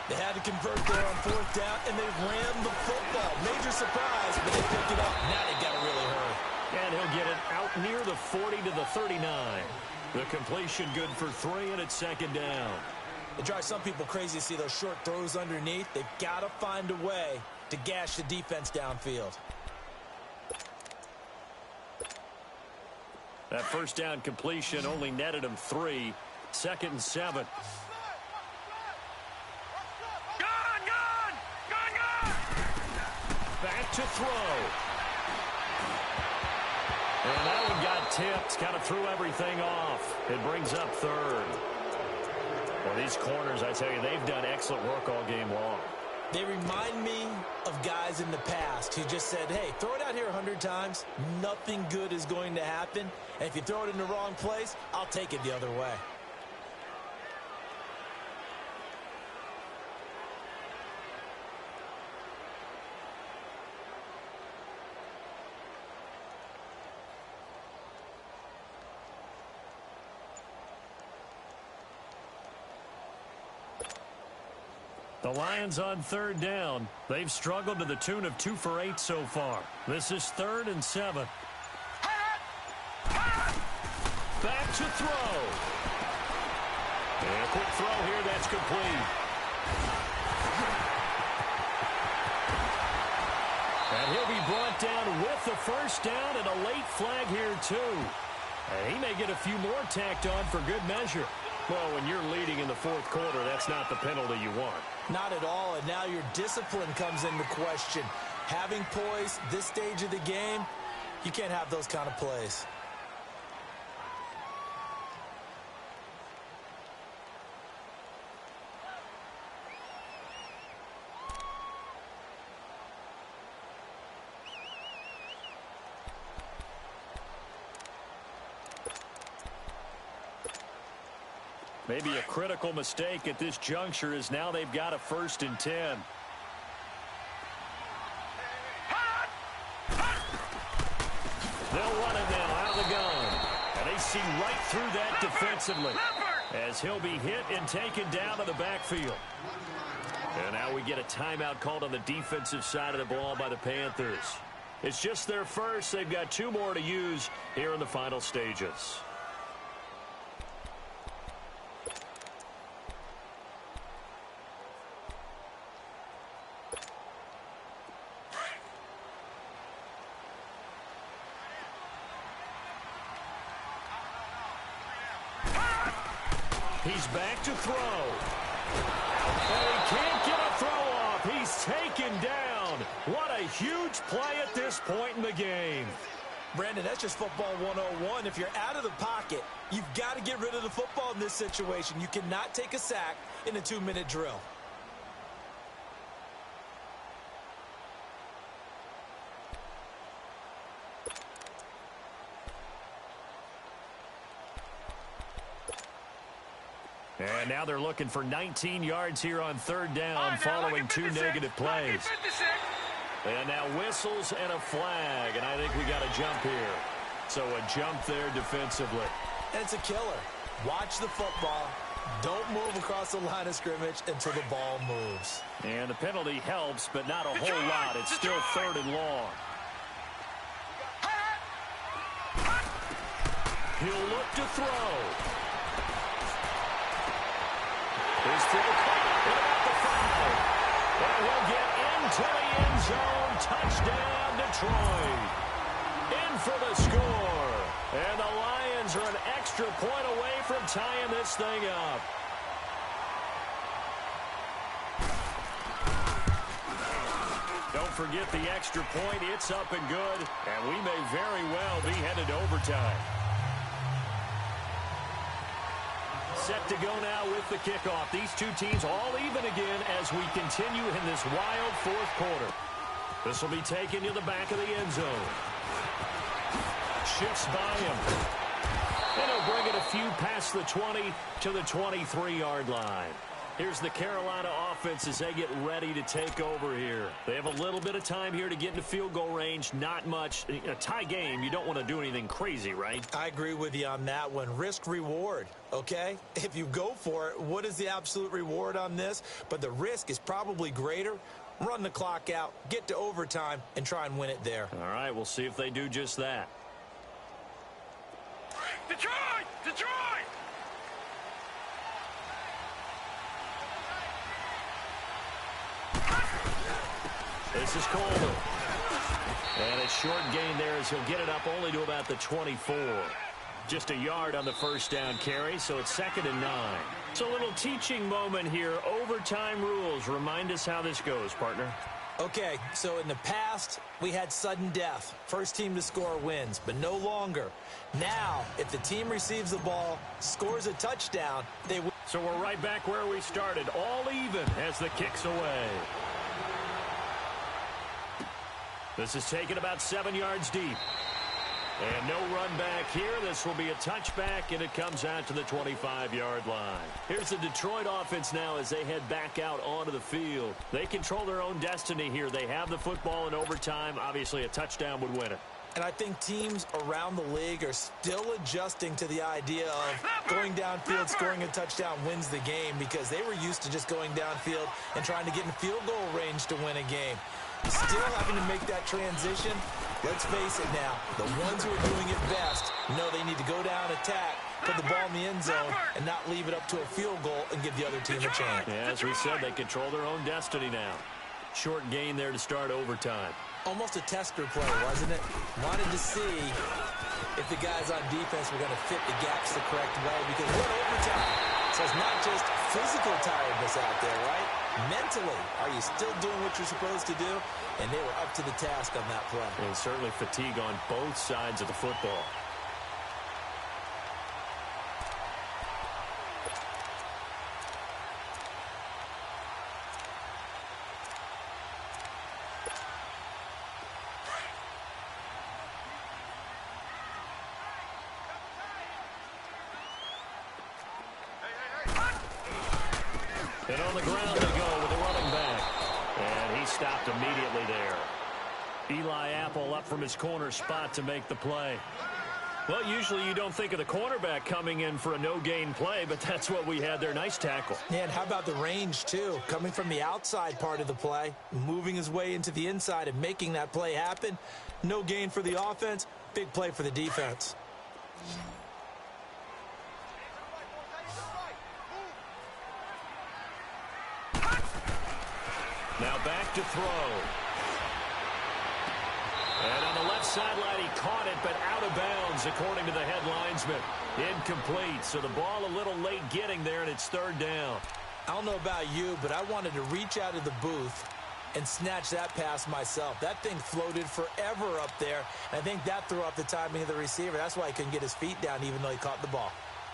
They had to convert there on 4th down, and they ran the football. Major surprise, but they picked it up. Now they got to really hurry. And he'll get it out near the 40 to the 39. The completion good for 3, and it's 2nd down. It drives some people crazy to see those short throws underneath. They've got to find a way to gash the defense downfield. That 1st down completion only netted him 3. 2nd and 7. Gone! Back back to throw. And that one got tipped, kind of threw everything off. It brings up third. Well, these corners, I tell you, they've done excellent work all game long. They remind me of guys in the past who just said, hey, throw it out here 100 times. Nothing good is going to happen. And if you throw it in the wrong place, I'll take it the other way. The Lions on third down. They've struggled to the tune of 2 for 8 so far. This is 3rd and 7. Back to throw. And a quick throw here. That's complete. And he'll be brought down with the first down and a late flag here, too. And he may get a few more tacked on for good measure. Well, when you're leading in the 4th quarter, that's not the penalty you want. Not at all, and now your discipline comes into question. Having poise this stage of the game, you can't have those kind of plays. Maybe a critical mistake at this juncture is now they've got a 1st and 10. They'll run it now out of the gun. And they see right through that defensively as he'll be hit and taken down to the backfield. And now we get a timeout called on the defensive side of the ball by the Panthers. It's just their first. They've got 2 more to use here in the final stages. He's back to throw. And he can't get a throw off. He's taken down. What a huge play at this point in the game. Brandon, that's just football 101. If you're out of the pocket, you've got to get rid of the football in this situation. You cannot take a sack in a 2-minute drill. And now they're looking for 19 yards here on 3rd down following 2 negative plays. And now whistles and a flag, and I think we got a jump here. So a jump there defensively. And it's a killer. Watch the football. Don't move across the line of scrimmage until the ball moves. And the penalty helps, but not a whole lot. It's still 3rd and long. He'll look to throw. His throw caught. What about the foul? And he'll get into the end zone. Touchdown, Detroit. In for the score. And the Lions are an extra point away from tying this thing up. Don't forget the extra point. It's up and good. And we may very well be headed to overtime. Set to go now with the kickoff. These 2 teams all even again as we continue in this wild 4th quarter. This will be taken to the back of the end zone. Shifts by him. And he'll bring it a few past the 20 to the 23-yard line. Here's the Carolina offense as they get ready to take over here. They have a little bit of time here to get into field goal range. Not much. A tie game, you don't want to do anything crazy, right? I agree with you on that one. Risk-reward, okay? If you go for it, what is the absolute reward on this? But the risk is probably greater. Run the clock out, get to overtime, and try and win it there. All right, we'll see if they do just that. Detroit! Detroit! This is Coleman. And a short gain there as he'll get it up only to about the 24. Just a yard on the first down carry, so it's 2nd and 9. It's a little teaching moment here. Overtime rules. Remind us how this goes, partner. Okay, so in the past, we had sudden death. First team to score wins, but no longer. Now, if the team receives the ball, scores a touchdown, they win. So we're right back where we started, all even as the kick's away. This is taken about 7 yards deep. And no run back here. This will be a touchback, and it comes out to the 25-yard line. Here's the Detroit offense now as they head back out onto the field. They control their own destiny here. They have the football in overtime. Obviously, a touchdown would win it. And I think teams around the league are still adjusting to the idea of going downfield, scoring a touchdown wins the game, because they were used to just going downfield and trying to get in field goal range to win a game. Still having to make that transition. Let's face it now, the ones who are doing it best know they need to go down, attack, put the ball in the end zone, and not leave it up to a field goal and give the other team a chance. Yeah, as we said, they control their own destiny now. Short gain there to start overtime. Almost a tester play, wasn't it? Wanted to see if the guys on defense were going to fit the gaps the correct way, because we're overtime. So it's not just physical tiredness out there, right? Mentally, are you still doing what you're supposed to do? And they were up to the task on that play. And certainly fatigue on both sides of the football. And on the ground they go with the running back. And he stopped immediately there. Eli Apple up from his corner spot to make the play. Well, usually you don't think of the cornerback coming in for a no-gain play, but that's what we had there. Nice tackle. Yeah, and how about the range, too? Coming from the outside part of the play, moving his way into the inside and making that play happen. No gain for the offense, big play for the defense. Now back to throw. And on the left sideline, he caught it, but out of bounds, according to the head linesman. Incomplete, so the ball a little late getting there, and it's third down. I don't know about you, but I wanted to reach out of the booth and snatch that pass myself. That thing floated forever up there, and I think that threw off the timing of the receiver. That's why he couldn't get his feet down, even though he caught the ball.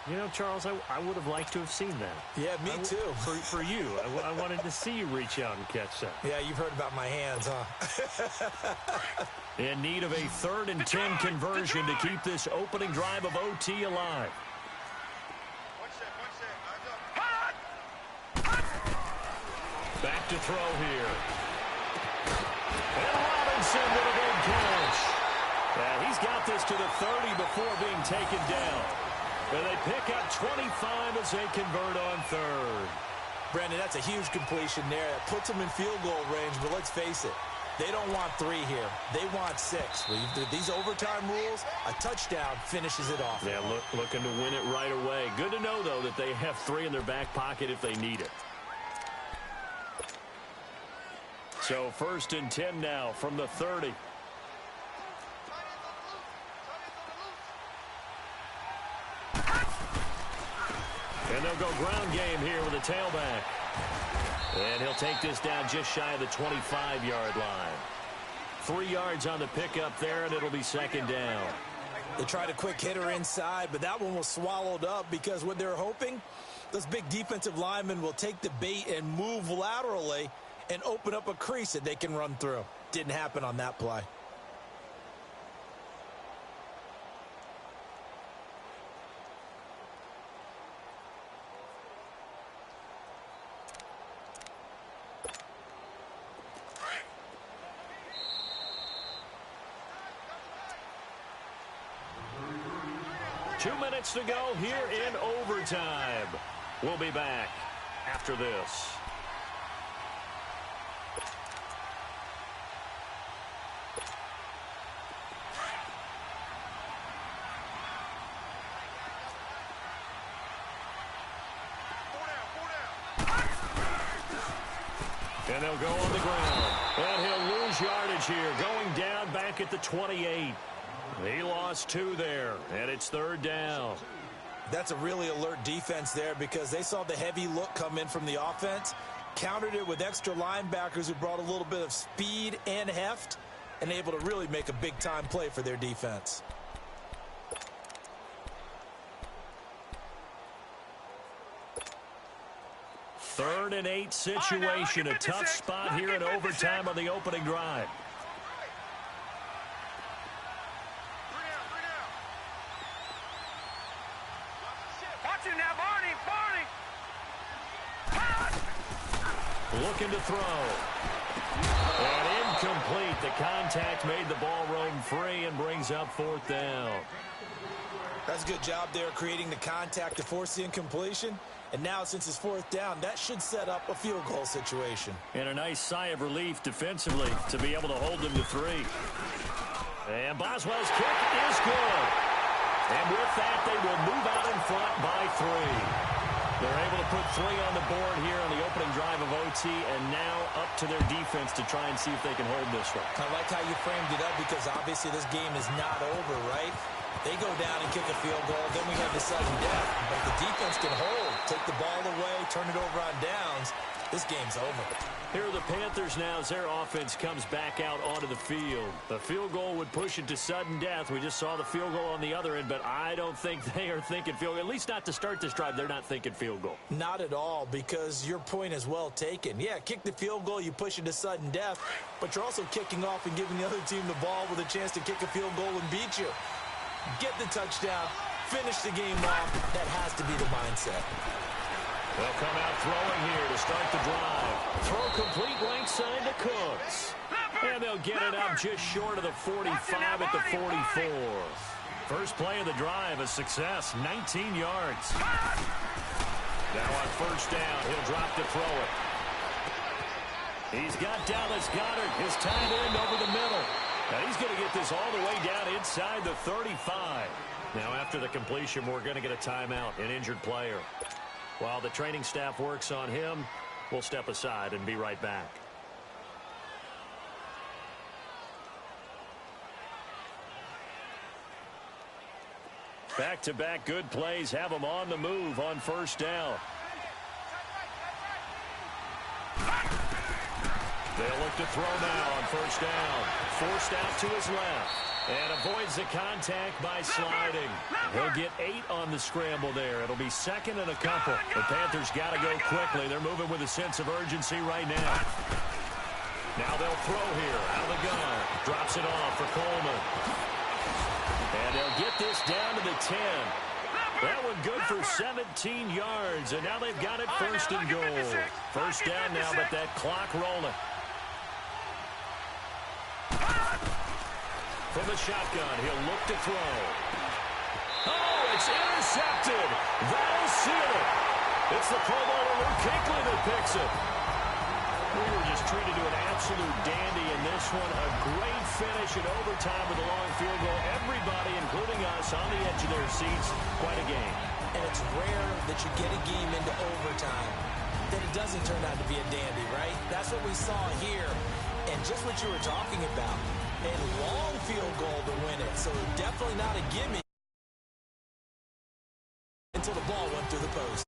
You know, Charles, I would have liked to have seen that. Yeah, me too. For you. I wanted to see you reach out and catch that. Yeah, you've heard about my hands, huh? In need of a 3rd and 10 conversion to keep this opening drive of OT alive. Back to throw here. And Robinson with a big catch. Yeah, he's got this to the 30 before being taken down. And they pick up 25 as they convert on 3rd. Brandon, that's a huge completion there. That puts them in field goal range, but let's face it, they don't want 3 here. They want 6. These overtime rules, a touchdown finishes it off. Yeah, looking to win it right away. Good to know, though, that they have 3 in their back pocket if they need it. So 1st and 10 now from the 30. And they'll go ground game here with a tailback. And he'll take this down just shy of the 25-yard line. 3 yards on the pickup there, and it'll be 2nd down. They tried a quick hitter inside, but that one was swallowed up because what they're hoping, those big defensive linemen will take the bait and move laterally and open up a crease that they can run through. Didn't happen on that play. Two minutes to go here in overtime. We'll be back after this. And they'll go on the ground. And he'll lose yardage here, going down back at the 28. He lost 2 there, and it's 3rd down. That's a really alert defense there because they saw the heavy look come in from the offense, Countered it with extra linebackers who brought a little bit of speed and heft and able to really make a big-time play for their defense. Third and 8 situation. A tough spot here in overtime on the opening drive. Watch it now, Barney. Looking to throw. And incomplete. The contact made the ball roam free and brings up fourth down. That's a good job there creating the contact to force the incompletion. And now, since it's fourth down, that should set up a field goal situation. And a nice sigh of relief defensively to be able to hold them to 3. And Boswell's kick is good. And with that, they will move out in front by 3. They're able to put 3 on the board here on the opening drive of OT, and now up to their defense to try and see if they can hold this one. I like how you framed it up because obviously this game is not over, right? They go down and kick a field goal, then we have the sudden death. But the defense can hold, take the ball away, turn it over on downs. This game's over. Here are the Panthers now as their offense comes back out onto the field. The field goal would push it to sudden death. We just saw the field goal on the other end, but I don't think they are thinking field goal. At least not to start this drive. They're not thinking field goal. Not at all, because your point is well taken. Yeah, kick the field goal, you push it to sudden death, but you're also kicking off and giving the other team the ball with a chance to kick a field goal and beat you. Get the touchdown, finish the game off. That has to be the mindset. They'll come out throwing here to start the drive. Throw complete right side to Cooks. And they'll get it up just short of the 45 at the 44. First play of the drive, a success, 19 yards. Now on first down, he'll drop to throw it. He's got Dallas Goedert, his tight end over the middle. Now he's going to get this all the way down inside the 35. Now after the completion, we're going to get a timeout, an injured player. While the training staff works on him, we'll step aside and be right back. Back-to-back good plays have them on the move on first down. They'll look to throw now on first down. Forced out to his left. And avoids the contact by sliding. He'll get 8 on the scramble there. It'll be second and a couple. The Panthers got to go quickly. They're moving with a sense of urgency right now. Now they'll throw here out of the gun. Drops it off for Coleman. And they'll get this down to the 10. That one good for 17 yards. And now they've got it first and goal. First down now, but that clock rolling. From the shotgun, he'll look to throw. Oh, it's intercepted. That'll seal it. It's the Pro Bowler Luke Kuechly that picks it. We were just treated to an absolute dandy in this one. A great finish in overtime with a long field goal. Everybody, including us, on the edge of their seats. Quite a game. And it's rare that you get a game into overtime that it doesn't turn out to be a dandy, right? That's what we saw here. And just what you were talking about. A long field goal to win it, so definitely not a gimme until the ball went through the post.